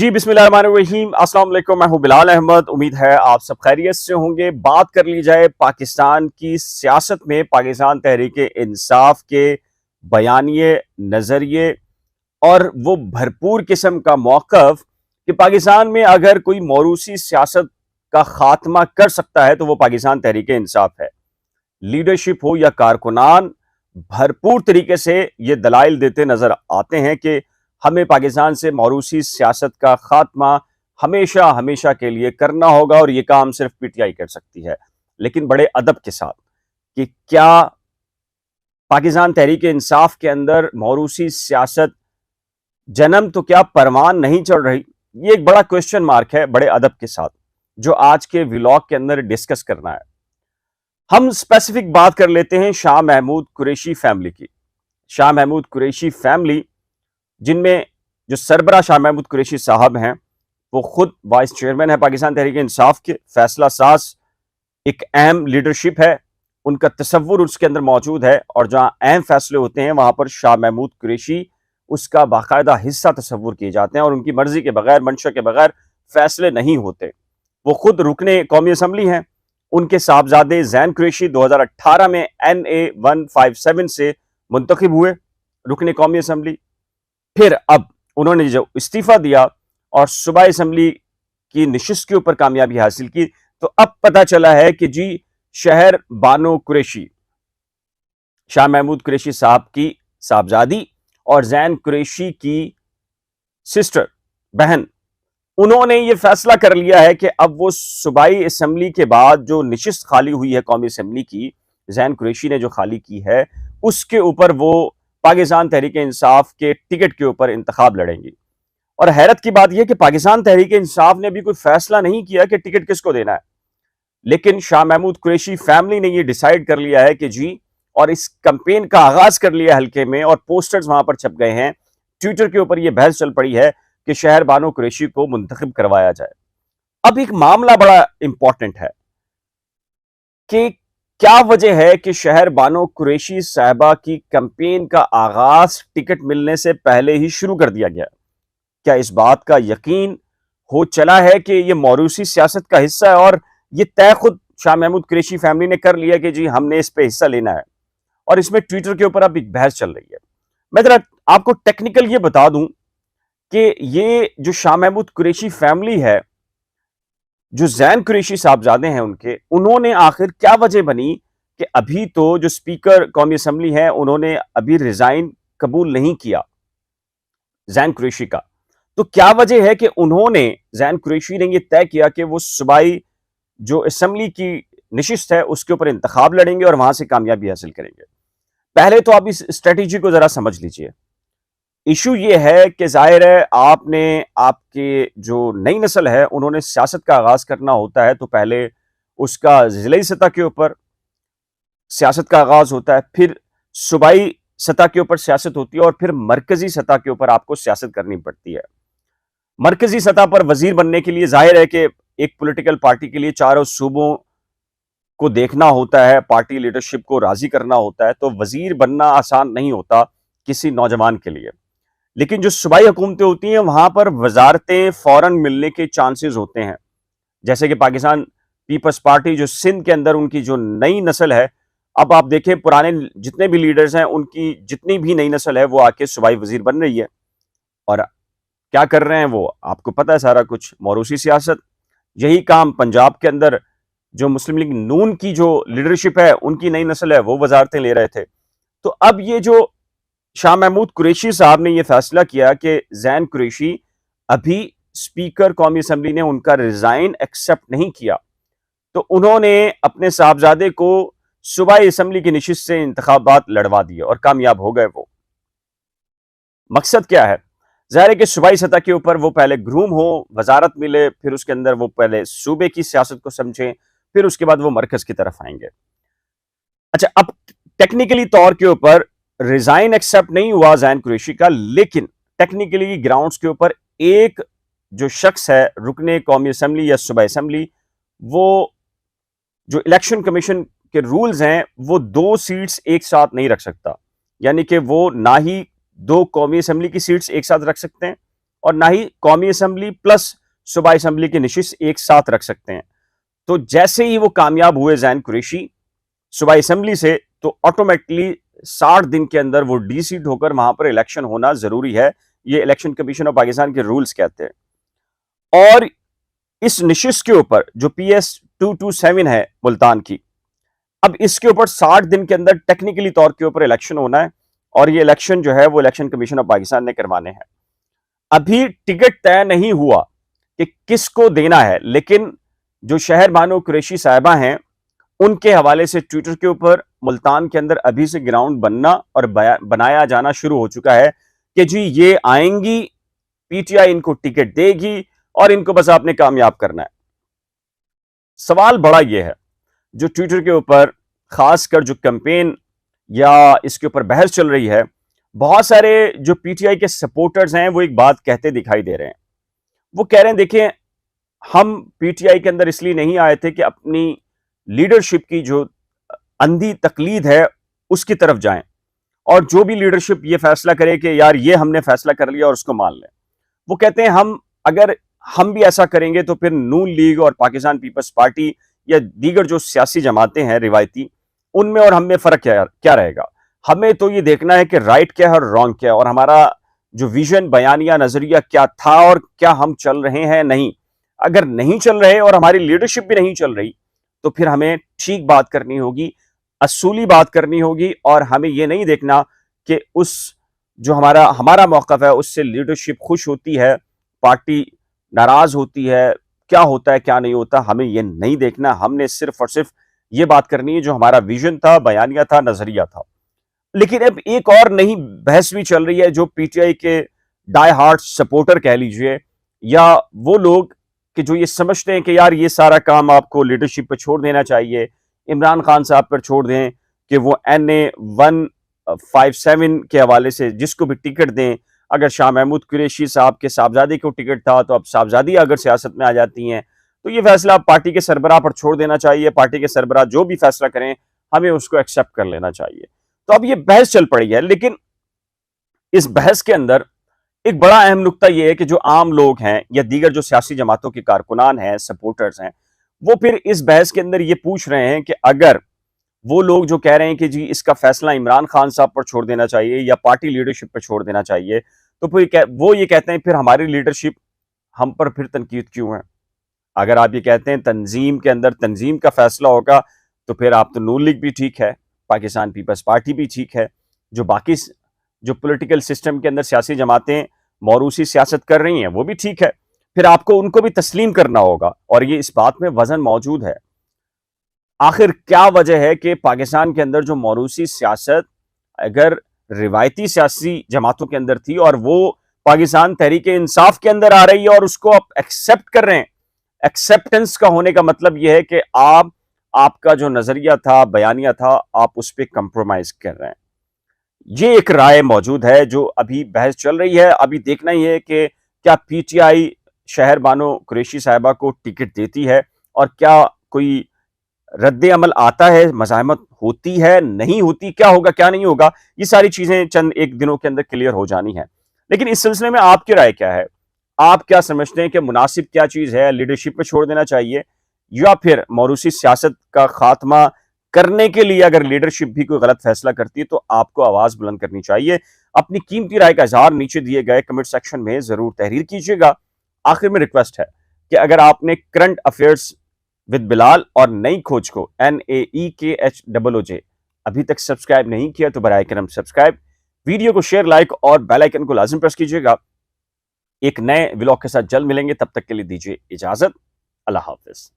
جی بسم اللہ الرحمن الرحیم، السلام علیکم، میں ہوں بلال احمد۔ امید ہے آپ سب خیریت سے ہوں گے۔ بات کر لی جائے پاکستان کی سیاست میں پاکستان تحریک انصاف کے بیانیے، نظریے اور وہ بھرپور قسم کا موقف کہ پاکستان میں اگر کوئی موروثی سیاست کا خاتمہ کر سکتا ہے تو وہ پاکستان تحریک انصاف ہے۔ لیڈرشپ ہو یا کارکنان بھرپور طریقے سے یہ دلائل دیتے نظر آتے ہیں کہ ہمیں پاکستان سے موروثی سیاست کا خاتمہ ہمیشہ کے لیے کرنا ہوگا اور یہ کام صرف پی ٹی آئی کر سکتی ہے، لیکن بڑے ادب کے ساتھ کہ کیا پاکستان تحریک انصاف کے اندر موروثی سیاست جنم تو کیا پروان نہیں چڑھ رہی؟ یہ ایک بڑا کویسچن مارک ہے، بڑے ادب کے ساتھ، جو آج کے ولاگ کے اندر ڈسکس کرنا ہے۔ ہم اسپیسیفک بات کر لیتے ہیں شاہ محمود قریشی فیملی کی۔ شاہ محمود قریشی فیملی، جن میں جو سربراہ شاہ محمود قریشی صاحب ہیں، وہ خود وائس چیئرمین ہے پاکستان تحریک انصاف کے، فیصلہ ساز ایک اہم لیڈرشپ ہے، ان کا تصور اس کے اندر موجود ہے، اور جہاں اہم فیصلے ہوتے ہیں وہاں پر شاہ محمود قریشی اس کا باقاعدہ حصہ تصور کیے جاتے ہیں، اور ان کی مرضی کے بغیر، منشا کے بغیر فیصلے نہیں ہوتے۔ وہ خود رکن قومی اسمبلی ہیں۔ ان کے صاحبزادے زین قریشی 2018 میں NA 157 سے منتخب ہوئے رکن قومی اسمبلی۔ پھر اب انہوں نے جو استعفیٰ دیا اور صوبائی اسمبلی کی نشست کے اوپر کامیابی حاصل کی، تو اب پتہ چلا ہے کہ جی شہر بانو قریشی، شاہ محمود قریشی صاحب کی صاحبزادی اور زین قریشی کی سسٹر، بہن، انہوں نے یہ فیصلہ کر لیا ہے کہ اب وہ صوبائی اسمبلی کے بعد جو نشست خالی ہوئی ہے قومی اسمبلی کی، زین قریشی نے جو خالی کی ہے، اس کے اوپر وہ پاکستان تحریک انصاف کے ٹکٹ کے اوپر انتخاب لڑیں گی۔ اور حیرت کی بات یہ کہ پاکستان تحریک انصاف نے بھی کوئی فیصلہ نہیں کیا کہ ٹکٹ کس کو دینا ہے، لیکن شاہ محمود قریشی فیملی نے یہ ڈیسائیڈ کر لیا ہے کہ جی، اور اس کمپین کا آغاز کر لیا حلقے میں، اور پوسٹرز وہاں پر چھپ گئے ہیں، ٹویٹر کے اوپر یہ بحث چل پڑی ہے کہ شہر بانو قریشی کو منتخب کروایا جائے۔ اب ایک معاملہ بڑا امپورٹنٹ ہے کہ کیا وجہ ہے کہ شہر بانو قریشی صاحبہ کی کمپین کا آغاز ٹکٹ ملنے سے پہلے ہی شروع کر دیا گیا؟ کیا اس بات کا یقین ہو چلا ہے کہ یہ موروثی سیاست کا حصہ ہے، اور یہ طے خود شاہ محمود قریشی فیملی نے کر لیا کہ جی ہم نے اس پہ حصہ لینا ہے، اور اس میں ٹویٹر کے اوپر اب ایک بحث چل رہی ہے۔ میں ذرا آپ کو ٹیکنیکل یہ بتا دوں کہ یہ جو شاہ محمود قریشی فیملی ہے، جو زین قریشی صاحبزادے ہیں ان کے، انہوں نے آخر کیا وجہ بنی کہ ابھی تو جو سپیکر قومی اسمبلی ہے انہوں نے ابھی ریزائن قبول نہیں کیا زین قریشی کا، تو کیا وجہ ہے کہ انہوں نے، زین قریشی نے یہ طے کیا کہ وہ صوبائی جو اسمبلی کی نشست ہے اس کے اوپر انتخاب لڑیں گے اور وہاں سے کامیابی حاصل کریں گے؟ پہلے تو آپ اس اسٹریٹجی کو ذرا سمجھ لیجئے۔ ایشو یہ ہے کہ ظاہر ہے آپ کے جو نئی نسل ہے انہوں نے سیاست کا آغاز کرنا ہوتا ہے، تو پہلے اس کا ضلعی سطح کے اوپر سیاست کا آغاز ہوتا ہے، پھر صوبائی سطح کے اوپر سیاست ہوتی ہے، اور پھر مرکزی سطح کے اوپر آپ کو سیاست کرنی پڑتی ہے۔ مرکزی سطح پر وزیر بننے کے لیے ظاہر ہے کہ ایک پولیٹیکل پارٹی کے لیے چاروں صوبوں کو دیکھنا ہوتا ہے، پارٹی لیڈرشپ کو راضی کرنا ہوتا ہے، تو وزیر بننا آسان نہیں ہوتا کسی نوجوان کے لیے۔ لیکن جو صوبائی حکومتیں ہوتی ہیں وہاں پر وزارتیں فوراً ملنے کے چانسز ہوتے ہیں، جیسے کہ پاکستان پیپلز پارٹی جو سندھ کے اندر ان کی جو نئی نسل ہے، اب آپ دیکھیں پرانے جتنے بھی لیڈرز ہیں ان کی جتنی بھی نئی نسل ہے وہ آ کے صوبائی وزیر بن رہی ہے، اور کیا کر رہے ہیں وہ آپ کو پتہ ہے سارا کچھ، موروثی سیاست۔ یہی کام پنجاب کے اندر جو مسلم لیگ نون کی جو لیڈرشپ ہے ان کی نئی نسل ہے وہ وزارتیں لے رہے تھے۔ تو اب یہ جو شاہ محمود قریشی صاحب نے یہ فیصلہ کیا کہ زین قریشی، ابھی سپیکر قومی اسمبلی نے ان کا ریزائن ایکسپٹ نہیں کیا، تو انہوں نے اپنے صاحبزادے کو صوبائی اسمبلی کی نشست سے انتخابات لڑوا دیے اور کامیاب ہو گئے وہ۔ مقصد کیا ہے؟ ظاہر ہے کہ صوبائی سطح کے اوپر وہ پہلے گروم ہو، وزارت ملے، پھر اس کے اندر وہ پہلے صوبے کی سیاست کو سمجھیں، پھر اس کے بعد وہ مرکز کی طرف آئیں گے۔ اچھا، اب ٹیکنیکلی طور کے اوپر ریزائن ایکسپٹ نہیں ہوا زین قریشی کا، لیکن ٹیکنیکلی گراؤنڈز کے اوپر ایک جو شخص ہے رکن قومی اسمبلی یا صوبائی اسمبلی، وہ جو الیکشن کمیشن کے رولز ہیں وہ 2 سیٹس ایک ساتھ نہیں رکھ سکتا، یعنی کہ وہ نہ ہی 2 قومی اسمبلی کی سیٹس ایک ساتھ رکھ سکتے ہیں اور نہ ہی قومی اسمبلی پلس صوبائی اسمبلی کی نشست ایک ساتھ رکھ سکتے ہیں. تو جیسے ہی وہ کامیاب ہوئے زین قریشی صوبائی اسمبلی سے, تو آٹومیٹکلی 60 دن کے اندر وہ ڈی سیٹ ہو کر وہاں پر الیکشن ہونا ضروری ہے. یہ الیکشن کمیشن آف پاکستان کے رولز کہتے ہیں. اور اس نشست کے اوپر جو پی ایس 227 ہے ملتان کی, اب اس کے اوپر 60 دن کے اندر ٹیکنیکلی طور کے اوپر الیکشن ہونا ہے, اور یہ الیکشن جو ہے وہ الیکشن کمیشن آف پاکستان نے کروانے ہیں. ابھی ٹکٹ طے نہیں ہوا کہ کس کو دینا ہے, لیکن جو شہر بانو قریشی صاحبہ ہیں ان کے حوالے سے ٹویٹر کے اوپر ملتان کے اندر ابھی سے گراؤنڈ بننا اور بنایا جانا شروع ہو چکا ہے کہ جی یہ آئیں گی, پی ٹی آئی ان کو ٹکٹ دے گی اور ان کو بس آپ نے کامیاب کرنا ہے. سوال بڑا یہ ہے, جو ٹویٹر کے اوپر خاص کر جو کیمپین یا اس کے اوپر بحث چل رہی ہے, بہت سارے جو پی ٹی آئی کے سپورٹرز ہیں وہ ایک بات کہتے دکھائی دے رہے ہیں. وہ کہہ رہے ہیں دیکھیں ہم پی ٹی آئی کے اندر اس لیے نہیں آئے تھے کہ اپنی لیڈرشپ کی جو اندھی تقلید ہے اس کی طرف جائیں, اور جو بھی لیڈرشپ یہ فیصلہ کرے کہ یار یہ ہم نے فیصلہ کر لیا اور اس کو مان لیں. وہ کہتے ہیں اگر ہم بھی ایسا کریں گے تو پھر نون لیگ اور پاکستان پیپلز پارٹی یا دیگر جو سیاسی جماعتیں ہیں روایتی, ان میں اور ہم میں فرق کیا رہے گا. ہمیں تو یہ دیکھنا ہے کہ رائٹ کیا ہے اور رانگ کیا ہے, اور ہمارا جو ویژن بیانیہ نظریہ کیا تھا اور کیا ہم چل رہے ہیں نہیں. اگر نہیں چل رہے اور ہماری لیڈرشپ بھی نہیں چل رہی تو پھر ہمیں ٹھیک بات کرنی ہوگی, اصولی بات کرنی ہوگی, اور ہمیں یہ نہیں دیکھنا کہ اس جو ہمارا موقف ہے اس سے لیڈرشپ خوش ہوتی ہے, پارٹی ناراض ہوتی ہے, کیا ہوتا ہے کیا نہیں ہوتا, ہمیں یہ نہیں دیکھنا. ہم نے صرف اور صرف یہ بات کرنی ہے جو ہمارا ویژن تھا, بیانیہ تھا, نظریہ تھا. لیکن اب ایک اور نئی بحث بھی چل رہی ہے, جو پی ٹی آئی کے ڈائی ہارٹ سپورٹر کہہ لیجئے, یا وہ لوگ کہ جو یہ سمجھتے ہیں کہ یار یہ سارا کام آپ کو لیڈرشپ پہ چھوڑ دینا چاہیے, عمران خان صاحب پر چھوڑ دیں کہ وہ NA 157 کے حوالے سے جس کو بھی ٹکٹ دیں. اگر شاہ محمود قریشی صاحب کے صاحبزادی کو ٹکٹ تھا تو اب صاحبزادی اگر سیاست میں آ جاتی ہیں تو یہ فیصلہ پارٹی کے سربراہ پر چھوڑ دینا چاہیے. پارٹی کے سربراہ جو بھی فیصلہ کریں ہمیں اس کو ایکسیپٹ کر لینا چاہیے. تو اب یہ بحث چل پڑی ہے, لیکن اس بحث کے اندر ایک بڑا اہم نقطہ یہ ہے کہ جو عام لوگ ہیں یا دیگر جو سیاسی جماعتوں کے کارکنان ہیں, سپورٹرز ہیں, وہ پھر اس بحث کے اندر یہ پوچھ رہے ہیں کہ اگر وہ لوگ جو کہہ رہے ہیں کہ جی اس کا فیصلہ عمران خان صاحب پر چھوڑ دینا چاہیے یا پارٹی لیڈرشپ پر چھوڑ دینا چاہیے, تو پھر وہ یہ کہتے ہیں پھر ہماری لیڈرشپ ہم پر پھر تنقید کیوں ہے. اگر آپ یہ کہتے ہیں تنظیم کے اندر تنظیم کا فیصلہ ہوگا تو پھر آپ تو نون لیگ بھی ٹھیک ہے, پاکستان پیپلز پارٹی بھی ٹھیک ہے, جو باقی جو پولیٹیکل سسٹم کے اندر سیاسی جماعتیں موروثی سیاست کر رہی ہیں وہ بھی ٹھیک ہے, پھر آپ کو ان کو بھی تسلیم کرنا ہوگا. اور یہ اس بات میں وزن موجود ہے. آخر کیا وجہ ہے کہ پاکستان کے اندر جو موروثی سیاست اگر روایتی سیاسی جماعتوں کے اندر تھی اور وہ پاکستان تحریک انصاف کے اندر آ رہی ہے اور اس کو آپ ایکسیپٹ کر رہے ہیں. ایکسیپٹنس کا ہونے کا مطلب یہ ہے کہ آپ کا جو نظریہ تھا, بیانیہ تھا, آپ اس پہ کمپرومائز کر رہے ہیں. یہ ایک رائے موجود ہے جو ابھی بحث چل رہی ہے. ابھی دیکھنا ہی ہے کہ کیا پی ٹی آئی شہر بانو قریشی صاحبہ کو ٹکٹ دیتی ہے اور کیا کوئی رد عمل آتا ہے, مزاحمت ہوتی ہے, نہیں ہوتی, کیا ہوگا کیا نہیں ہوگا, یہ ساری چیزیں چند ایک دنوں کے اندر کلیئر ہو جانی ہیں. لیکن اس سلسلے میں آپ کی رائے کیا ہے؟ آپ کیا سمجھتے ہیں کہ مناسب کیا چیز ہے, لیڈرشپ پہ چھوڑ دینا چاہیے یا پھر موروثی سیاست کا خاتمہ کرنے کے لیے اگر لیڈرشپ بھی کوئی غلط فیصلہ کرتی ہے تو آپ کو آواز بلند کرنی چاہیے؟ اپنی قیمتی رائے کا اظہار نیچے دیے گئے کمنٹ سیکشن میں ضرور تحریر کیجیے گا. آخر میں ریکویسٹ ہے کہ اگر آپ نے کرنٹ افیئرز ود بلال اور نئی کھوج کو NAEKHOOJ ابھی تک سبسکرائب نہیں کیا تو برائے کرم سبسکرائب, ویڈیو کو شیئر, لائک اور بیل آئیکن کو لازم پریس کیجیے گا. ایک نئے ولاگ کے ساتھ جلد ملیں گے, تب تک کے لیے دیجیے اجازت. اللہ حافظ.